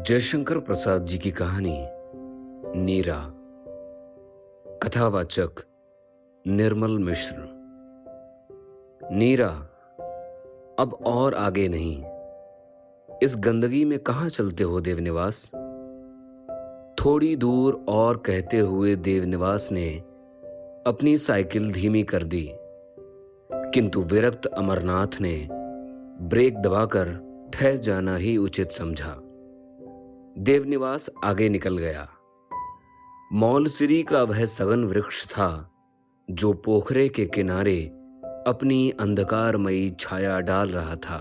जयशंकर प्रसाद जी की कहानी नीरा। कथावाचक निर्मल मिश्र। नीरा, अब और आगे नहीं। इस गंदगी में कहां चलते हो देवनिवास? थोड़ी दूर और कहते हुए देवनिवास ने अपनी साइकिल धीमी कर दी, किंतु विरक्त अमरनाथ ने ब्रेक दबाकर ठहर जाना ही उचित समझा। देवनिवास आगे निकल गया। मौलसिरी का वह सघन वृक्ष था जो पोखरे के किनारे अपनी अंधकारमयी छाया डाल रहा था।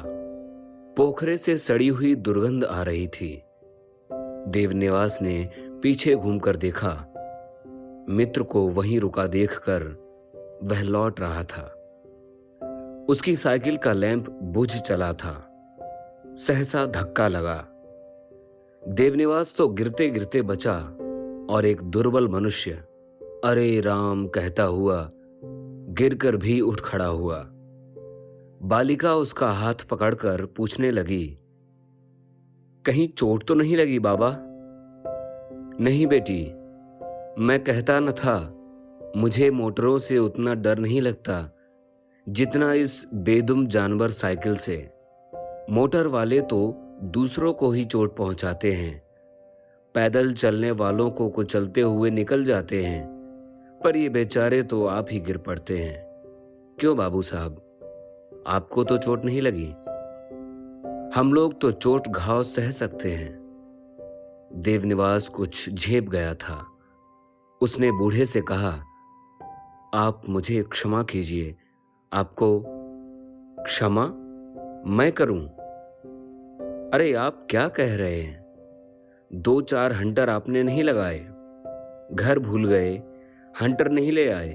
पोखरे से सड़ी हुई दुर्गंध आ रही थी। देवनिवास ने पीछे घूमकर देखा। मित्र को वहीं रुका देखकर वह लौट रहा था। उसकी साइकिल का लैंप बुझ चला था। सहसा धक्का लगा। देवनिवास तो गिरते गिरते बचा और एक दुर्बल मनुष्य अरे राम कहता हुआ गिरकर भी उठ खड़ा हुआ। बालिका उसका हाथ पकड़कर पूछने लगी, कहीं चोट तो नहीं लगी बाबा? नहीं बेटी, मैं कहता न था मुझे मोटरों से उतना डर नहीं लगता जितना इस बेदुम जानवर साइकिल से। मोटर वाले तो दूसरों को ही चोट पहुंचाते हैं। पैदल चलने वालों को कुचलते हुए निकल जाते हैं, पर ये बेचारे तो आप ही गिर पड़ते हैं। क्यों बाबू साहब, आपको तो चोट नहीं लगी? हम लोग तो चोट घाव सह सकते हैं। देवनिवास कुछ झेप गया था। उसने बूढ़े से कहा, आप मुझे क्षमा कीजिए। आपको क्षमा मैं करूं? अरे आप क्या कह रहे हैं? 2-4 हंटर आपने नहीं लगाए, घर भूल गए, हंटर नहीं ले आए।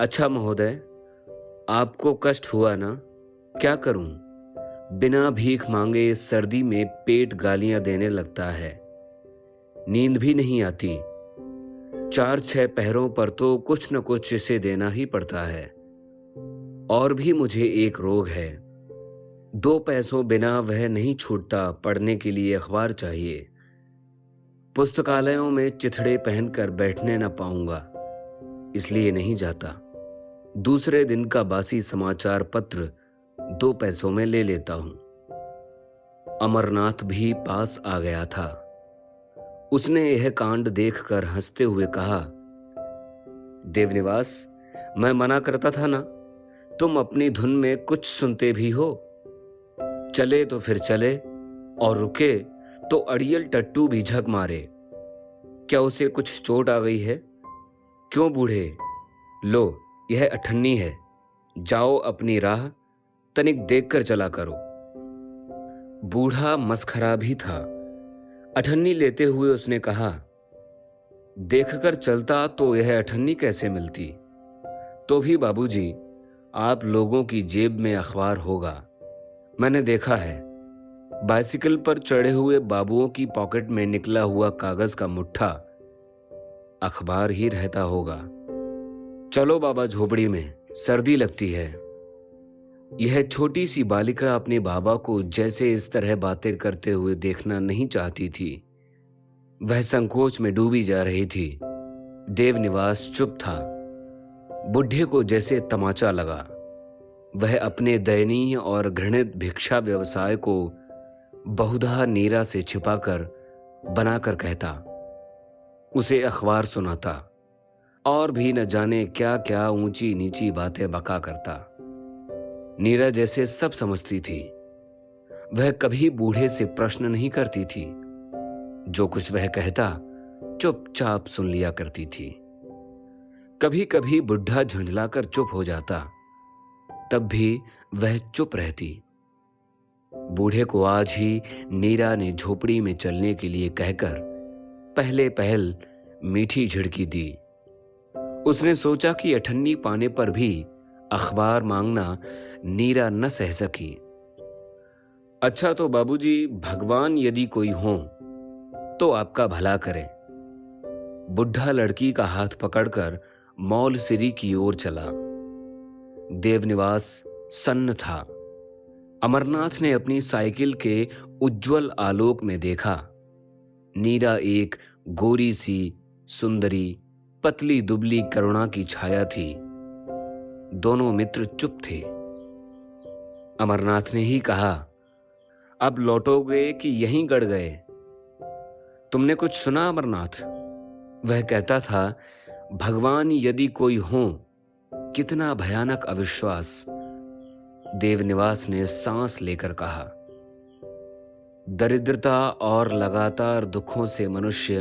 अच्छा महोदय, आपको कष्ट हुआ ना? क्या करूं? बिना भीख मांगे सर्दी में पेट गालियां देने लगता है। नींद भी नहीं आती। 4-6 पहरों पर तो कुछ न कुछ इसे देना ही पड़ता है। और भी मुझे एक रोग है। 2 पैसों बिना वह नहीं छूटता। पढ़ने के लिए अखबार चाहिए। पुस्तकालयों में चिथड़े पहनकर बैठने न पाऊंगा, इसलिए नहीं जाता। दूसरे दिन का बासी समाचार पत्र 2 पैसों में ले लेता हूं। अमरनाथ भी पास आ गया था। उसने यह कांड देखकर हंसते हुए कहा, देवनिवास, मैं मना करता था ना, तुम अपनी धुन में कुछ सुनते भी हो। चले तो फिर चले, और रुके तो अड़ियल टट्टू भी झक मारे। क्या उसे कुछ चोट आ गई है? क्यों बूढ़े, लो यह अठन्नी है, जाओ अपनी राह, तनिक देखकर चला करो। बूढ़ा मस्खरा भी था। अठन्नी लेते हुए उसने कहा, देखकर चलता तो यह अठन्नी कैसे मिलती? तो भी बाबूजी, आप लोगों की जेब में अखबार होगा, मैंने देखा है। बाइसिकल पर चढ़े हुए बाबुओं की पॉकेट में निकला हुआ कागज का मुट्ठा अखबार ही रहता होगा। चलो बाबा झोपड़ी में, सर्दी लगती है। यह छोटी सी बालिका अपने बाबा को जैसे इस तरह बातें करते हुए देखना नहीं चाहती थी। वह संकोच में डूबी जा रही थी। देवनिवास चुप था। बुढ़े को जैसे तमाचा लगा। वह अपने दयनीय और घृणित भिक्षा व्यवसाय को बहुधा नीरा से छिपाकर बनाकर कहता, उसे अखबार सुनाता, और भी न जाने क्या क्या ऊंची नीची बातें बका करता। नीरा जैसे सब समझती थी। वह कभी बूढ़े से प्रश्न नहीं करती थी। जो कुछ वह कहता चुपचाप सुन लिया करती थी। कभी कभी बुढ़ा झुंझलाकर चुप हो जाता, तब भी वह चुप रहती। बूढ़े को आज ही नीरा ने झोपड़ी में चलने के लिए कहकर पहले पहल मीठी झिड़की दी। उसने सोचा कि अठन्नी पाने पर भी अखबार मांगना नीरा न सह सकी। अच्छा तो बाबूजी, भगवान यदि कोई हो तो आपका भला करे। बुढ़ा लड़की का हाथ पकड़कर मौलसिरी की ओर चला। देवनिवास सन्न था। अमरनाथ ने अपनी साइकिल के उज्जवल आलोक में देखा। नीरा एक गोरी सी, सुंदरी, पतली दुबली करुणा की छाया थी। दोनों मित्र चुप थे। अमरनाथ ने ही कहा, अब लौटोगे कि यहीं गड़ गए? तुमने कुछ सुना अमरनाथ? वह कहता था, भगवान यदि कोई हो। कितना भयानक अविश्वास! देवनिवास ने सांस लेकर कहा। दरिद्रता और लगातार दुखों से मनुष्य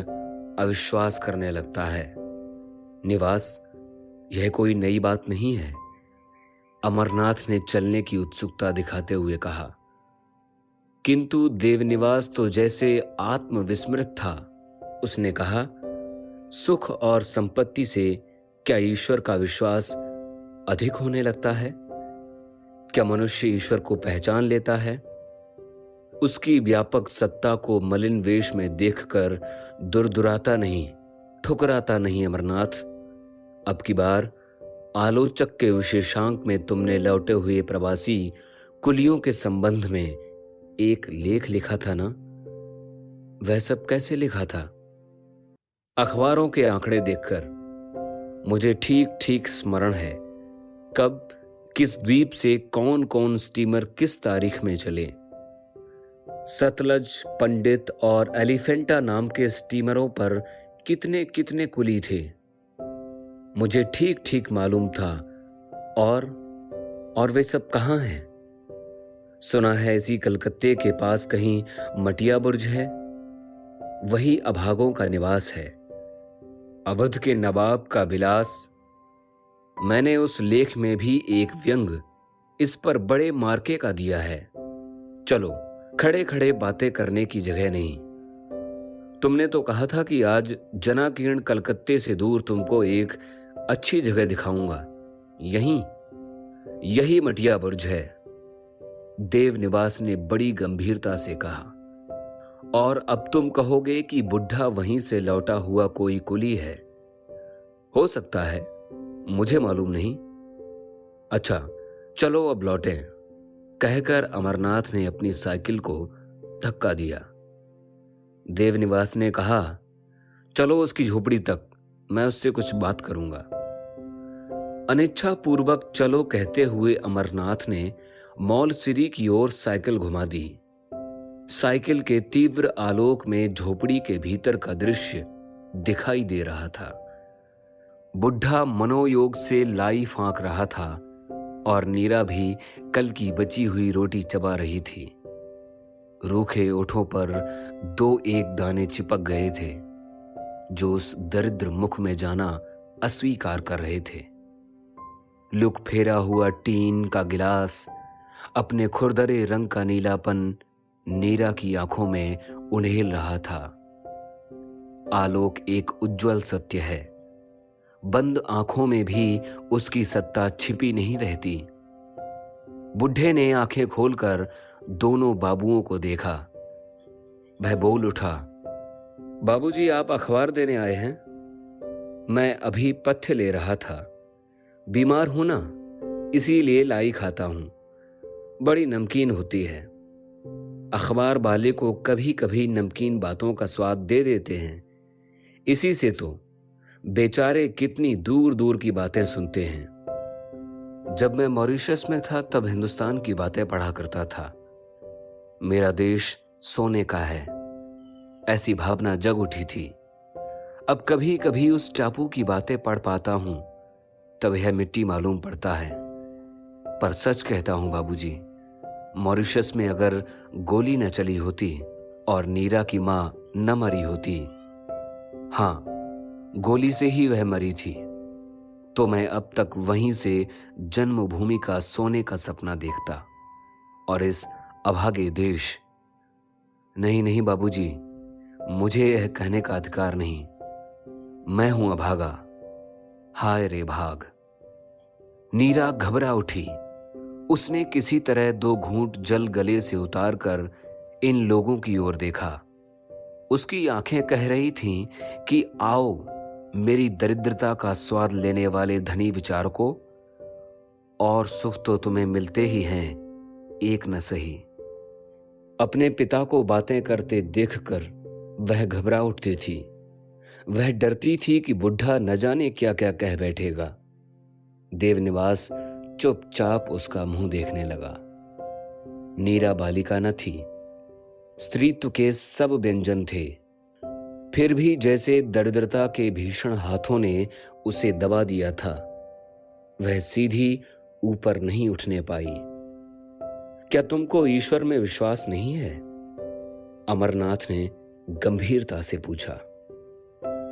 अविश्वास करने लगता है। निवास, यह कोई नई बात नहीं है। अमरनाथ ने चलने की उत्सुकता दिखाते हुए कहा। किंतु देवनिवास तो जैसे आत्मविस्मृत था। उसने कहा, सुख और संपत्ति से क्या ईश्वर का विश्वास अधिक होने लगता है? क्या मनुष्य ईश्वर को पहचान लेता है? उसकी व्यापक सत्ता को मलिन वेश में देखकर दुरदुराता नहीं, ठुकराता नहीं अमरनाथ। अब की बार आलोचक के विशेषांक में तुमने लौटे हुए प्रवासी कुलियों के संबंध में एक लेख लिखा था ना? वह सब कैसे लिखा था? अखबारों के आंकड़े देखकर मुझे ठीक ठीक स्मरण है। कब, किस द्वीप से कौन कौन स्टीमर किस तारीख में चले। सतलज, पंडित और एलिफेंटा नाम के स्टीमरों पर कितने कितने कुली थे, मुझे ठीक ठीक मालूम था। और वे सब कहाँ हैं? सुना है इसी कलकत्ते के पास कहीं मटिया बुर्ज है। वही अभागों का निवास है, अवध के नवाब का विलास। मैंने उस लेख में भी एक व्यंग इस पर बड़े मार्के का दिया है। चलो, खड़े खड़े बातें करने की जगह नहीं। तुमने तो कहा था कि आज जनाकीर्ण कलकत्ते से दूर तुमको एक अच्छी जगह दिखाऊंगा। यही मटिया बुर्ज है। देवनिवास ने बड़ी गंभीरता से कहा। और अब तुम कहोगे कि बुढ़ा वहीं से लौटा हुआ कोई कुली है। हो सकता है, मुझे मालूम नहीं। अच्छा, चलो अब लौटें, कहकर अमरनाथ ने अपनी साइकिल को धक्का दिया। देवनिवास ने कहा, चलो उसकी झोपड़ी तक, मैं उससे कुछ बात करूंगा। अनिच्छा पूर्वक चलो कहते हुए अमरनाथ ने मॉल सिरी की ओर साइकिल घुमा दी। साइकिल के तीव्र आलोक में झोपड़ी के भीतर का दृश्य दिखाई दे रहा था। बुढ़ा मनोयोग से लाई फांक रहा था और नीरा भी कल की बची हुई रोटी चबा रही थी। रूखे ओठों पर 2-1 दाने चिपक गए थे, जो उस दरिद्र मुख में जाना अस्वीकार कर रहे थे। लुक फेरा हुआ टीन का गिलास अपने खुरदरे रंग का नीलापन नीरा की आंखों में उण्डेल रहा था। आलोक एक उज्जवल सत्य है। बंद आंखों में भी उसकी सत्ता छिपी नहीं रहती। बुढ़े ने आंखें खोलकर दोनों बाबुओं को देखा। वह बोल उठा, बाबूजी, आप अखबार देने आए हैं? मैं अभी पथ्य ले रहा था। बीमार हूं ना, इसीलिए लाई खाता हूं। बड़ी नमकीन होती है। अखबार वाले को कभी कभी नमकीन बातों का स्वाद दे देते हैं। इसी से तो बेचारे कितनी दूर दूर की बातें सुनते हैं। जब मैं मॉरिशस में था तब हिंदुस्तान की बातें पढ़ा करता था। मेरा देश सोने का है, ऐसी भावना जग उठी थी। अब कभी कभी उस टापू की बातें पढ़ पाता हूं, तब यह मिट्टी मालूम पड़ता है। पर सच कहता हूं बाबूजी, मॉरिशस में अगर गोली न चली होती और नीरा की मां न मरी होती, हाँ, गोली से ही वह मरी थी, तो मैं अब तक वहीं से जन्मभूमि का सोने का सपना देखता और इस अभागे देश। नहीं बाबूजी, मुझे यह कहने का अधिकार नहीं। मैं हूं अभागा। हाय रे भाग। नीरा घबरा उठी। उसने किसी तरह 2 घूंट जल गले से उतारकर इन लोगों की ओर देखा। उसकी आंखें कह रही थीं कि आओ मेरी दरिद्रता का स्वाद लेने वाले धनी विचारकों, और सुख तो तुम्हें मिलते ही हैं, एक न सही। अपने पिता को बातें करते देखकर वह घबरा उठती थी। वह डरती थी कि बुढ़ा न जाने क्या क्या कह बैठेगा। देवनिवास चुपचाप उसका मुंह देखने लगा। नीरा बालिका न थी, स्त्रीत्व के सब व्यंजन थे, फिर भी जैसे दरिद्रता के भीषण हाथों ने उसे दबा दिया था, वह सीधी ऊपर नहीं उठने पाई। क्या तुमको ईश्वर में विश्वास नहीं है? अमरनाथ ने गंभीरता से पूछा।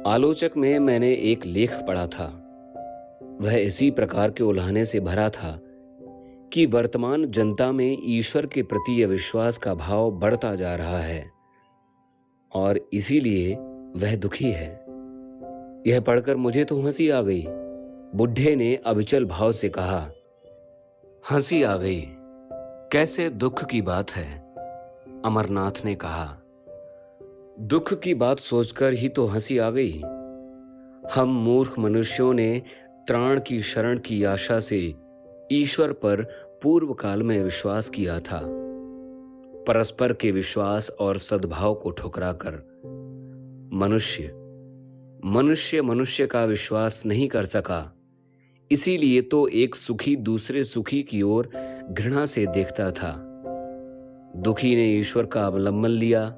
आलोचक में मैंने एक लेख पढ़ा था। वह इसी प्रकार के उल्हाने से भरा था कि वर्तमान जनता में ईश्वर के प्रति अविश्वास का भाव बढ़ता जा रहा है और इसीलिए वह दुखी है। यह पढ़कर मुझे तो हंसी आ गई। बुढ़े ने अविचल भाव से कहा। हंसी आ गई? कैसे दुख की बात है? अमरनाथ ने कहा। दुख की बात सोचकर ही तो हंसी आ गई। हम मूर्ख मनुष्यों ने त्राण की शरण की आशा से ईश्वर पर पूर्व काल में विश्वास किया था। परस्पर के विश्वास और सद्भाव को ठुकराकर मनुष्य का विश्वास नहीं कर सका। इसीलिए तो एक सुखी दूसरे सुखी की ओर घृणा से देखता था। दुखी ने ईश्वर का अवलंबन लिया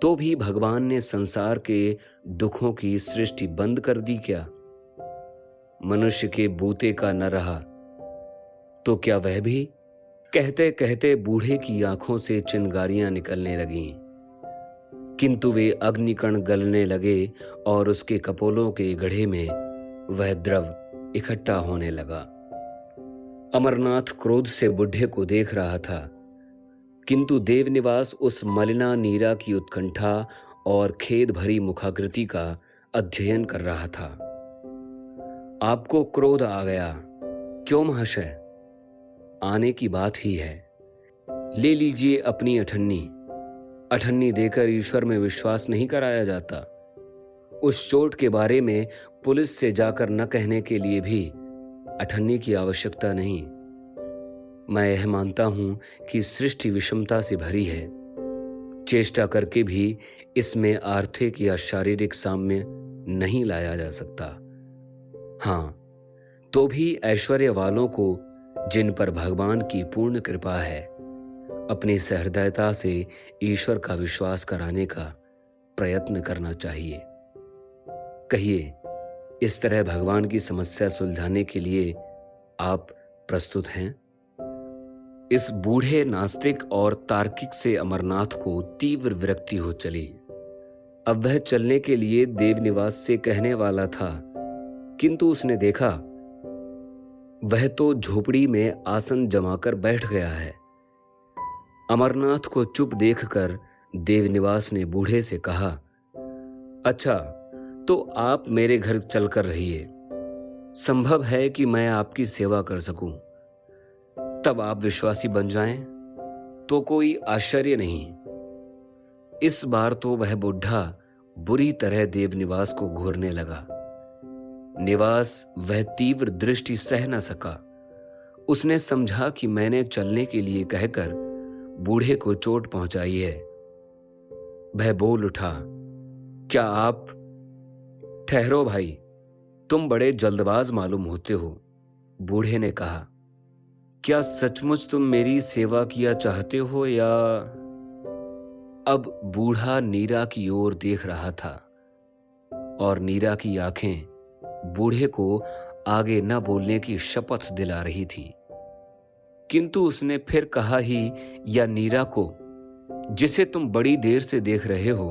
तो भी भगवान ने संसार के दुखों की सृष्टि बंद कर दी क्या? मनुष्य के बूते का न रहा तो क्या वह भी? कहते कहते बूढ़े की आंखों से चिंगारियां निकलने लगीं, किंतु वे अग्निकण गलने लगे और उसके कपोलों के गड्ढे में वह द्रव इकट्ठा होने लगा। अमरनाथ क्रोध से बुढ़े को देख रहा था, किंतु देवनिवास उस मलिना नीरा की उत्कंठा और खेद भरी मुखाकृति का अध्ययन कर रहा था। आपको क्रोध आ गया? क्यों महाशय? आने की बात ही है। ले लीजिए अपनी अठन्नी देकर ईश्वर में विश्वास नहीं कराया जाता। उस चोट के बारे में पुलिस से जाकर न कहने के लिए भी अठन्नी की आवश्यकता नहीं। मैं यह मानता हूं कि सृष्टि विषमता से भरी है। चेष्टा करके भी इसमें आर्थिक या शारीरिक साम्य नहीं लाया जा सकता। हां, तो भी ऐश्वर्य वालों को, जिन पर भगवान की पूर्ण कृपा है, अपनी सहृदयता से ईश्वर का विश्वास कराने का प्रयत्न करना चाहिए। कहिए, इस तरह भगवान की समस्या सुलझाने के लिए आप प्रस्तुत हैं? इस बूढ़े नास्तिक और तार्किक से अमरनाथ को तीव्र विरक्ति हो चली। अब वह चलने के लिए देवनिवास से कहने वाला था, किंतु उसने देखा वह तो झोपड़ी में आसन जमाकर बैठ गया है। अमरनाथ को चुप देखकर देवनिवास ने बूढ़े से कहा, अच्छा, तो आप मेरे घर चलकर रहिए। संभव है कि मैं आपकी सेवा कर सकूं। तब आप विश्वासी बन जाएं तो कोई आश्चर्य नहीं। इस बार तो वह बुढ़ा बुरी तरह देवनिवास को घूरने लगा। निवास वह तीव्र दृष्टि सह न सका। उसने समझा कि मैंने चलने के लिए कहकर बूढ़े को चोट पहुंचाई है। वह बोल उठा, क्या आप? ठहरो भाई, तुम बड़े जल्दबाज मालूम होते हो। बूढ़े ने कहा, क्या सचमुच तुम मेरी सेवा किया चाहते हो या? अब बूढ़ा नीरा की ओर देख रहा था और नीरा की आंखें बूढ़े को आगे न बोलने की शपथ दिला रही थी। किंतु उसने फिर कहा ही, या नीरा को, जिसे तुम बड़ी देर से देख रहे हो,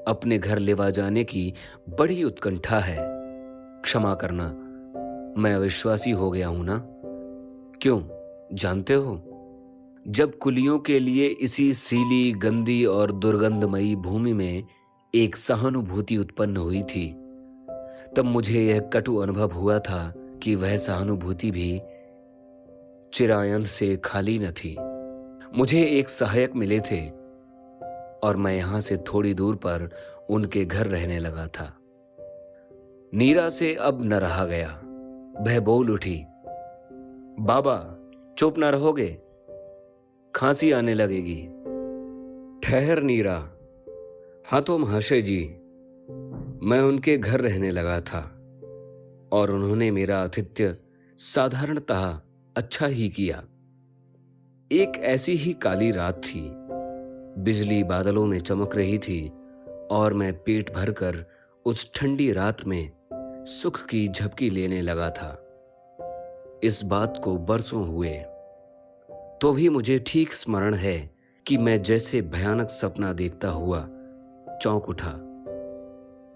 अपने घर लेवा जाने की बड़ी उत्कंठा है। क्षमा करना, मैं अविश्वासी हो गया हूं ना? क्यों, जानते हो, जब कुलियों के लिए इसी सीली, गंदी और दुर्गंधमयी भूमि में एक सहानुभूति उत्पन्न हुई थी, तब मुझे यह कटु अनुभव हुआ था कि वह सहानुभूति भी चिरायन से खाली न थी। मुझे एक सहायक मिले थे और मैं यहां से थोड़ी दूर पर उनके घर रहने लगा था। नीरा से अब न रहा गया। वह बोल उठी, बाबा, चुप न रहोगे? खांसी आने लगेगी। ठहर नीरा। हाँ तो महाशय जी, मैं उनके घर रहने लगा था और उन्होंने मेरा आतिथ्य साधारणतः अच्छा ही किया। एक ऐसी ही काली रात थी। बिजली बादलों में चमक रही थी और मैं पेट भरकर उस ठंडी रात में सुख की झपकी लेने लगा था। इस बात को बरसों हुए, तो भी मुझे ठीक स्मरण है कि मैं जैसे भयानक सपना देखता हुआ चौंक उठा।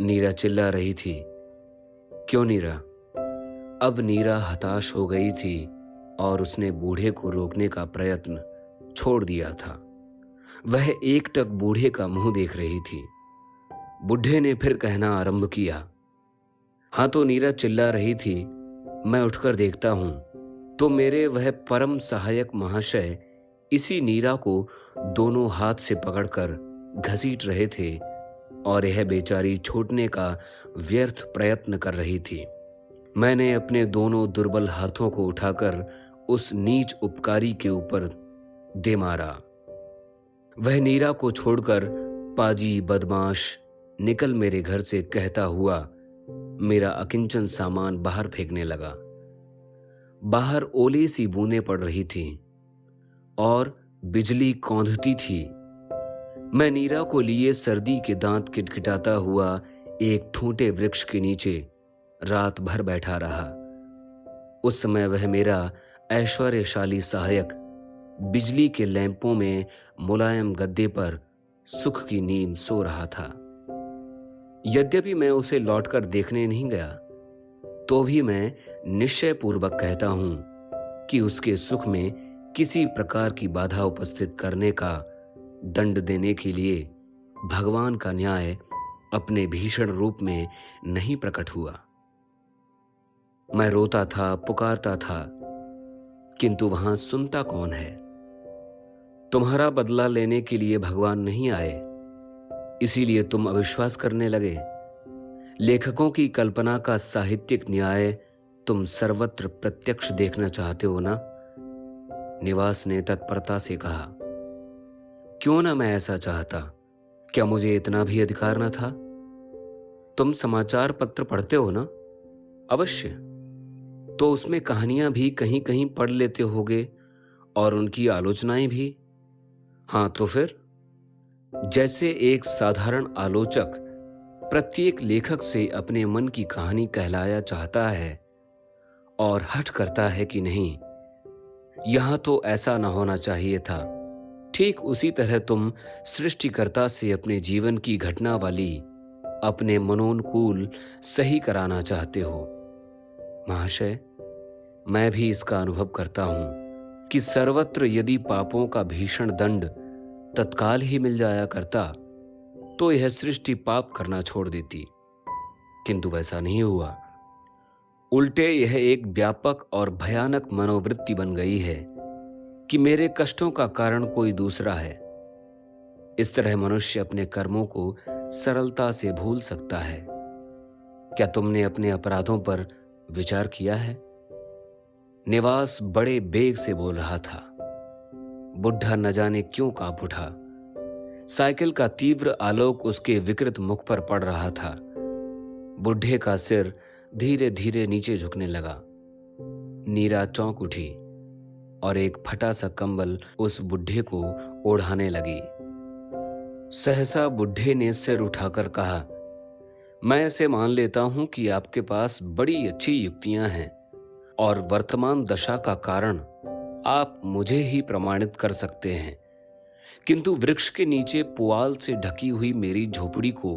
नीरा चिल्ला रही थी। क्यों नीरा? अब नीरा हताश हो गई थी और उसने बूढ़े को रोकने का प्रयत्न छोड़ दिया था। वह एकटक बूढ़े का मुंह देख रही थी। बूढ़े ने फिर कहना आरंभ किया। हाँ तो नीरा चिल्ला रही थी। मैं उठकर देखता हूं तो मेरे वह परम सहायक महाशय इसी नीरा को दोनों हाथ से पकड़कर घसीट रहे थे और यह बेचारी छूटने का व्यर्थ प्रयत्न कर रही थी। मैंने अपने दोनों दुर्बल हाथों को उठाकर उस नीच उपकारी के ऊपर दे मारा। वह नीरा को छोड़कर पाजी बदमाश निकल मेरे घर से कहता हुआ मेरा अकिंचन सामान बाहर फेंकने लगा। बाहर ओले सी बूंदें पड़ रही थीं और बिजली कौंधती थी। मैं नीरा को लिए सर्दी के दांत किटकिटाता हुआ एक ठूंठे वृक्ष के नीचे रात भर बैठा रहा। उस समय वह मेरा ऐश्वर्यशाली सहायक बिजली के लैंपों में मुलायम गद्दे पर सुख की नींद सो रहा था। यद्यपि मैं उसे लौटकर देखने नहीं गया, तो भी मैं निश्चय पूर्वक कहता हूं कि उसके सुख में किसी प्रकार की बाधा उपस्थित करने का दंड देने के लिए भगवान का न्याय अपने भीषण रूप में नहीं प्रकट हुआ। मैं रोता था, पुकारता था, किंतु वहां सुनता कौन है? तुम्हारा बदला लेने के लिए भगवान नहीं आए, इसीलिए तुम अविश्वास करने लगे। लेखकों की कल्पना का साहित्यिक न्याय तुम सर्वत्र प्रत्यक्ष देखना चाहते हो ना? निवास ने तत्परता से कहा। क्यों ना मैं ऐसा चाहता? क्या मुझे इतना भी अधिकार न था? तुम समाचार पत्र पढ़ते हो ना? अवश्य। तो उसमें कहानियां भी कहीं कहीं पढ़ लेते होगे और उनकी आलोचनाएं भी। हाँ तो फिर? जैसे एक साधारण आलोचक प्रत्येक लेखक से अपने मन की कहानी कहलाया चाहता है और हठ करता है कि नहीं, यहां तो ऐसा न होना चाहिए था, ठीक उसी तरह तुम सृष्टिकर्ता से अपने जीवन की घटनावली अपने मनोनुकूल सही कराना चाहते हो। महाशय, मैं भी इसका अनुभव करता हूं कि सर्वत्र यदि पापों का भीषण दंड तत्काल ही मिल जाया करता तो यह सृष्टि पाप करना छोड़ देती, किंतु वैसा नहीं हुआ। उल्टे यह एक व्यापक और भयानक मनोवृत्ति बन गई है कि मेरे कष्टों का कारण कोई दूसरा है। इस तरह मनुष्य अपने कर्मों को सरलता से भूल सकता है। क्या तुमने अपने अपराधों पर विचार किया है? निवास बड़े बेग से बोल रहा था। बुढ़ा न जाने क्यों कांप उठा। साइकिल का तीव्र आलोक उसके विकृत मुख पर पड़ रहा था। बुढ़े का सिर धीरे धीरे नीचे झुकने लगा। नीरा चौंक उठी और एक फटा सा कंबल उस बुढ़े को ओढ़ाने लगी। सहसा बुढ़े ने सिर उठाकर कहा, मैं ऐसे मान लेता हूं कि आपके पास बड़ी अच्छी युक्तियां हैं और वर्तमान दशा का कारण आप मुझे ही प्रमाणित कर सकते हैं, किंतु वृक्ष के नीचे पुआल से ढकी हुई मेरी झोपड़ी को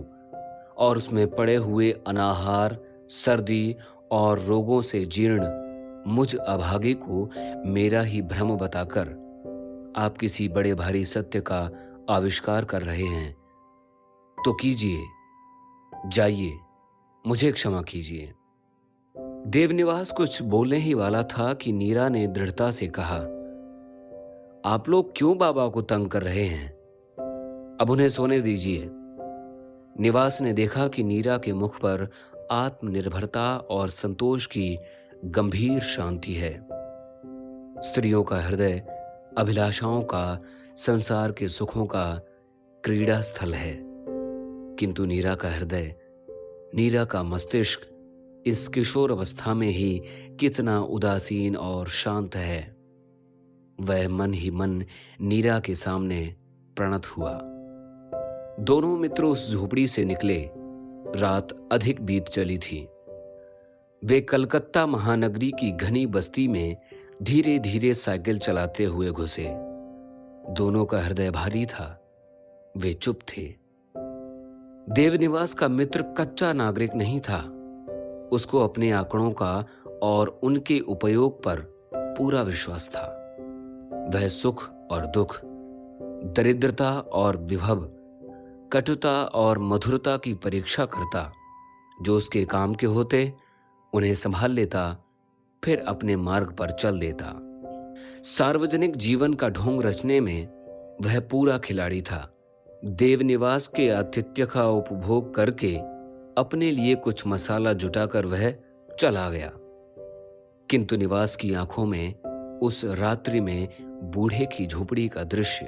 और उसमें पड़े हुए अनाहार, सर्दी और रोगों से जीर्ण मुझ अभागे को मेरा ही भ्रम बताकर आप किसी बड़े भारी सत्य का आविष्कार कर रहे हैं। तो कीजिए, जाइए, मुझे क्षमा कीजिए। देवनिवास कुछ बोलने ही वाला था कि नीरा ने दृढ़ता से कहा, आप लोग क्यों बाबा को तंग कर रहे हैं? अब उन्हें सोने दीजिए। निवास ने देखा कि नीरा के मुख पर आत्मनिर्भरता और संतोष की गंभीर शांति है। स्त्रियों का हृदय अभिलाषाओं का, संसार के सुखों का क्रीड़ा स्थल है। किंतु नीरा का हृदय, नीरा का मस्तिष्क इस किशोर अवस्था में ही कितना उदासीन और शांत है। वह मन ही मन नीरा के सामने प्रणत हुआ। दोनों मित्र उस झोपड़ी से निकले। रात अधिक बीत चली थी। वे कलकत्ता महानगरी की घनी बस्ती में धीरे धीरे साइकिल चलाते हुए घुसे। दोनों का हृदय भारी था। वे चुप थे। देवनिवास का मित्र कच्चा नागरिक नहीं था। उसको अपने आंकड़ों का और उनके उपयोग पर पूरा विश्वास था। वह सुख और दुख, दरिद्रता और विभव, कटुता और मधुरता की परीक्षा करता। जो उसके काम के होते उन्हें संभाल लेता, फिर अपने मार्ग पर चल देता। सार्वजनिक जीवन का ढोंग रचने में वह पूरा खिलाड़ी था। देवनिवास के आतिथ्य का उपभोग करके अपने लिए कुछ मसाला जुटाकर वह चला गया। किंतु निवास की आंखों में उस रात्रि में बूढ़े की झोपड़ी का दृश्य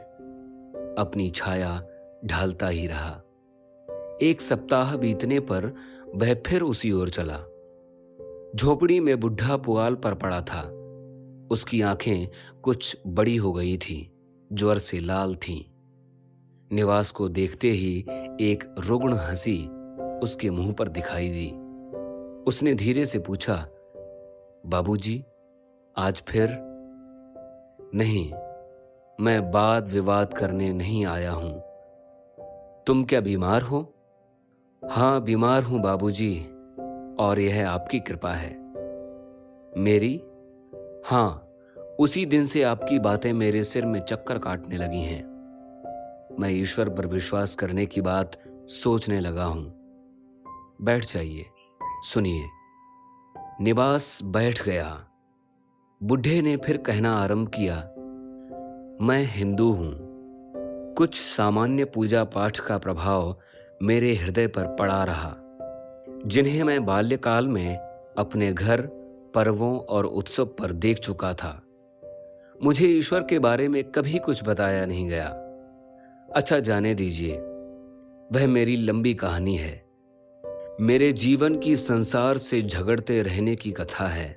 अपनी छाया ढालता ही रहा। 1 सप्ताह बीतने पर वह फिर उसी ओर चला। झोपड़ी में बुढ़ा पुआल पर पड़ा था। उसकी आंखें कुछ बड़ी हो गई थीं, ज्वर से लाल थीं। निवास को देखते ही एक रुग्ण हंसी उसके मुंह पर दिखाई दी। उसने धीरे से पूछा, बाबूजी, आज फिर? नहीं, मैं वाद विवाद करने नहीं आया हूं। तुम क्या बीमार हो? हाँ, बीमार हूं बाबूजी, और यह आपकी कृपा है। मेरी? हाँ, उसी दिन से आपकी बातें मेरे सिर में चक्कर काटने लगी हैं। मैं ईश्वर पर विश्वास करने की बात सोचने लगा हूं। बैठ जाइए, सुनिए। निवास बैठ गया। बुढ़े ने फिर कहना आरंभ किया, मैं हिंदू हूं। कुछ सामान्य पूजा पाठ का प्रभाव मेरे हृदय पर पड़ा रहा, जिन्हें मैं बाल्यकाल में अपने घर, पर्वों और उत्सव पर देख चुका था। मुझे ईश्वर के बारे में कभी कुछ बताया नहीं गया। अच्छा, जाने दीजिए, वह मेरी लंबी कहानी है। मेरे जीवन की संसार से झगड़ते रहने की कथा है।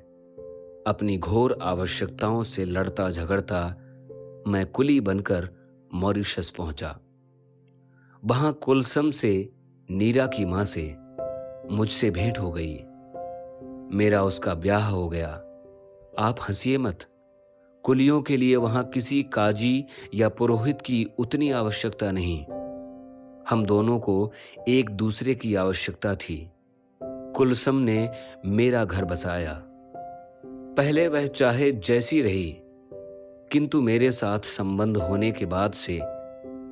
अपनी घोर आवश्यकताओं से लड़ता झगड़ता मैं कुली बनकर मॉरिशस पहुंचा। वहां कुलसम से, नीरा की मां से मुझसे भेंट हो गई। मेरा उसका ब्याह हो गया। आप हंसिए मत। कुलियों के लिए वहां किसी काजी या पुरोहित की उतनी आवश्यकता नहीं। हम दोनों को एक दूसरे की आवश्यकता थी। कुलसम ने मेरा घर बसाया। पहले वह चाहे जैसी रही, किंतु मेरे साथ संबंध होने के बाद से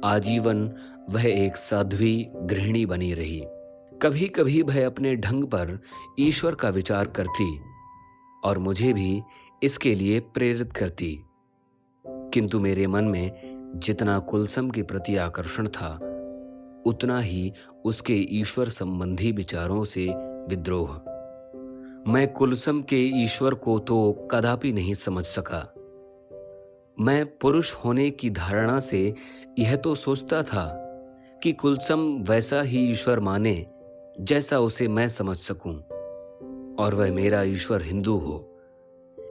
आजीवन वह एक साध्वी गृहिणी बनी रही। कभी कभी वह अपने ढंग पर ईश्वर का विचार करती और मुझे भी इसके लिए प्रेरित करती। किंतु मेरे मन में जितना कुलसम के प्रति आकर्षण था, उतना ही उसके ईश्वर संबंधी विचारों से विद्रोह। मैं कुलसम के ईश्वर को तो कदापि नहीं समझ सका। मैं पुरुष होने की धारणा से यह तो सोचता था कि कुलसम वैसा ही ईश्वर माने जैसा उसे मैं समझ सकूं, और वह मेरा ईश्वर हिंदू हो,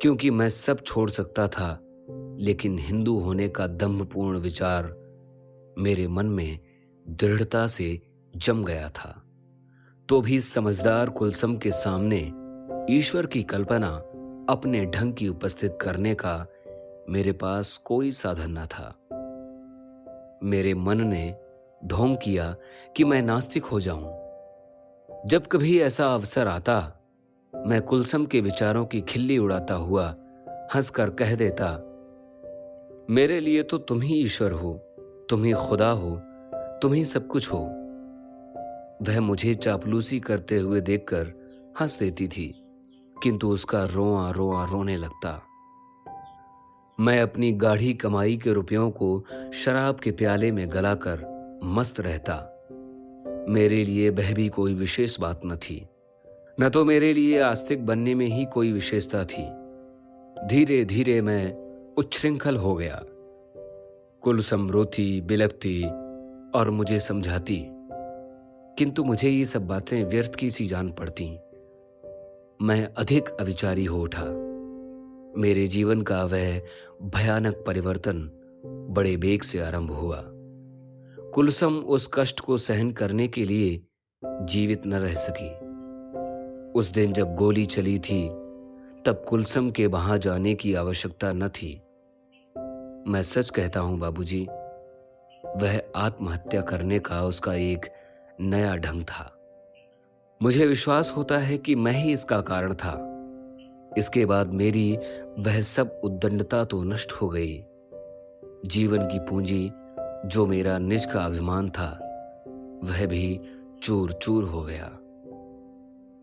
क्योंकि मैं सब छोड़ सकता था। लेकिन हिंदू होने का दंभपूर्ण विचार मेरे मन में दृढ़ता से जम गया था। तो भी समझदार कुलसम के सामने ईश्वर की कल्पना अपने ढंग की उपस्थित करने का मेरे पास कोई साधन न था। मेरे मन ने ढोंग किया कि मैं नास्तिक हो जाऊं। जब कभी ऐसा अवसर आता, मैं कुलसम के विचारों की खिल्ली उड़ाता हुआ हंसकर कह देता, मेरे लिए तो तुम ही ईश्वर हो, तुम ही खुदा हो, तुम ही सब कुछ हो। वह मुझे चापलूसी करते हुए देखकर हंस देती थी, किंतु उसका रोआ रोआ रोने लगता। मैं अपनी गाढ़ी कमाई के रुपयों को शराब के प्याले में गलाकर मस्त रहता। मेरे लिए वह भी कोई विशेष बात न थी, न तो मेरे लिए आस्तिक बनने में ही कोई विशेषता थी। धीरे धीरे मैं उच्छृंखल हो गया। कुलसम रोती बिलखती और मुझे समझाती, किंतु मुझे ये सब बातें व्यर्थ की सी जान पड़ती। मैं अधिक अविचारी हो उठा। मेरे जीवन का वह भयानक परिवर्तन बड़े बेग से आरंभ हुआ। कुलसम उस कष्ट को सहन करने के लिए जीवित न रह सकी। उस दिन जब गोली चली थी तब कुलसम के वहां जाने की आवश्यकता न थी। मैं सच कहता हूं बाबूजी, वह आत्महत्या करने का उसका एक नया ढंग था। मुझे विश्वास होता है कि मैं ही इसका कारण था। इसके बाद मेरी वह सब उद्दंडता तो नष्ट हो गई। जीवन की पूंजी जो मेरा निज का अभिमान था वह भी चूर चूर हो गया।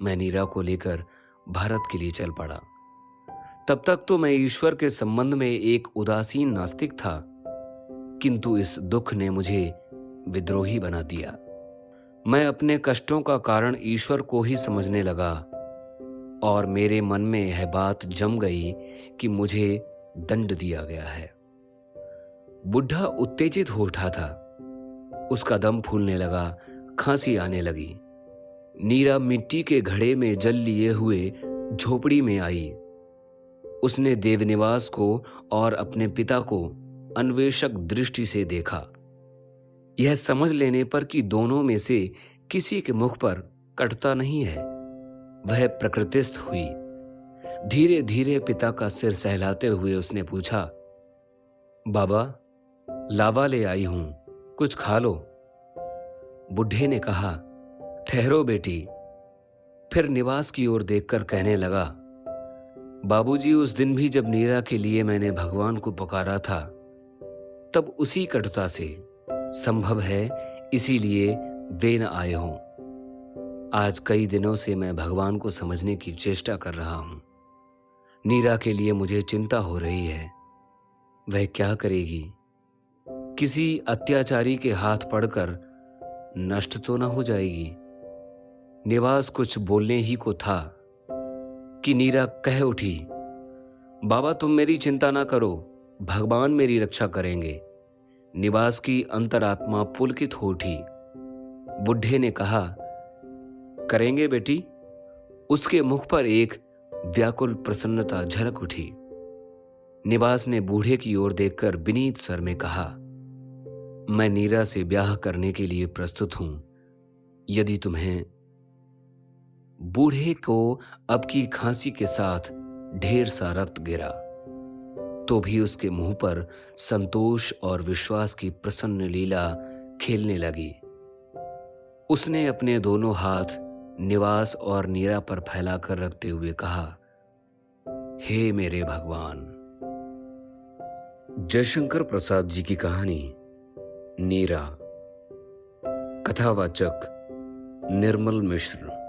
मैं नीरा को लेकर भारत के लिए चल पड़ा। तब तक तो मैं ईश्वर के संबंध में एक उदासीन नास्तिक था, किंतु इस दुख ने मुझे विद्रोही बना दिया। मैं अपने कष्टों का कारण ईश्वर को ही समझने लगा और मेरे मन में यह बात जम गई कि मुझे दंड दिया गया है। बुढ़ा उत्तेजित हो उठा था। उसका दम फूलने लगा, खांसी आने लगी। नीरा मिट्टी के घड़े में जल लिए हुए झोपड़ी में आई। उसने देवनिवास को और अपने पिता को अन्वेषक दृष्टि से देखा, यह समझ लेने पर कि दोनों में से किसी के मुख पर कटुता नहीं है। वह प्रकृतिस्थ हुई। धीरे धीरे पिता का सिर सहलाते हुए उसने पूछा, बाबा, लावा ले आई हूं, कुछ खा लो। बुढ़े ने कहा, ठहरो बेटी। फिर निवास की ओर देखकर कहने लगा, बाबूजी, उस दिन भी जब नीरा के लिए मैंने भगवान को पुकारा था तब उसी कटुता से, संभव है इसीलिए वे न आए हों। आज कई दिनों से मैं भगवान को समझने की चेष्टा कर रहा हूं। नीरा के लिए मुझे चिंता हो रही है। वह क्या करेगी? किसी अत्याचारी के हाथ पड़कर नष्ट तो न हो जाएगी? निवास कुछ बोलने ही को था कि नीरा कह उठी, बाबा, तुम मेरी चिंता ना करो, भगवान मेरी रक्षा करेंगे। निवास की अंतरात्मा पुलकित हो उठी। बुढ़े ने कहा, करेंगे बेटी। उसके मुख पर एक व्याकुल प्रसन्नता झलक उठी। निवास ने बूढ़े की ओर देखकर विनीत स्वर में कहा, मैं नीरा से ब्याह करने के लिए प्रस्तुत हूं, यदि तुम्हें। बूढ़े को अब की खांसी के साथ ढेर सा रक्त गिरा, तो भी उसके मुंह पर संतोष और विश्वास की प्रसन्न लीला खेलने लगी। उसने अपने दोनों हाथ निवास और नीरा पर फैलाकर रखते हुए कहा, हे मेरे भगवान। जयशंकर प्रसाद जी की कहानी नीरा। कथावाचक निर्मल मिश्र।